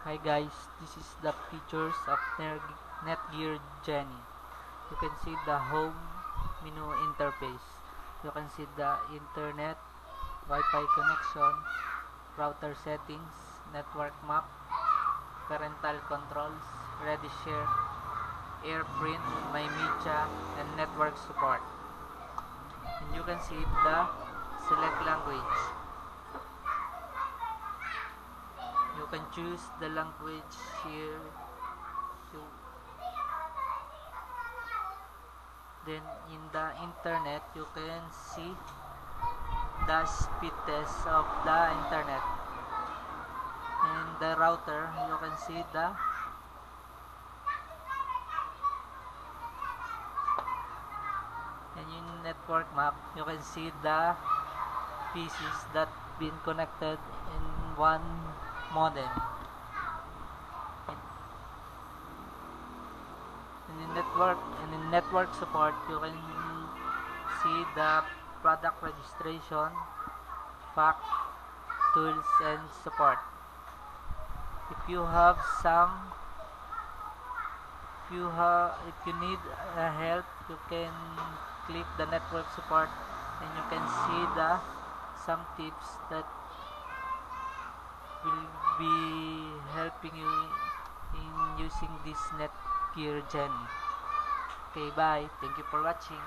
Hi guys, this is the features of Netgear Jenny. You can see the home menu interface. You can see the internet, Wi-Fi connection, router settings, network map, parental controls, ready share, AirPrint, MyMedia, and network support. And you can see the select language. You can choose the language here. Then in the internet, you can see the speed test of the internet. In the router, you can see the and in network map, you can see the PCs that been connected in one modem. And in network support, you can see the product registration, fact, tools, and support. If you have if you need help, you can click the network support, and you can see some tips that will be helping you in using this Netgear Jenny. Okay, bye. Thank you for watching.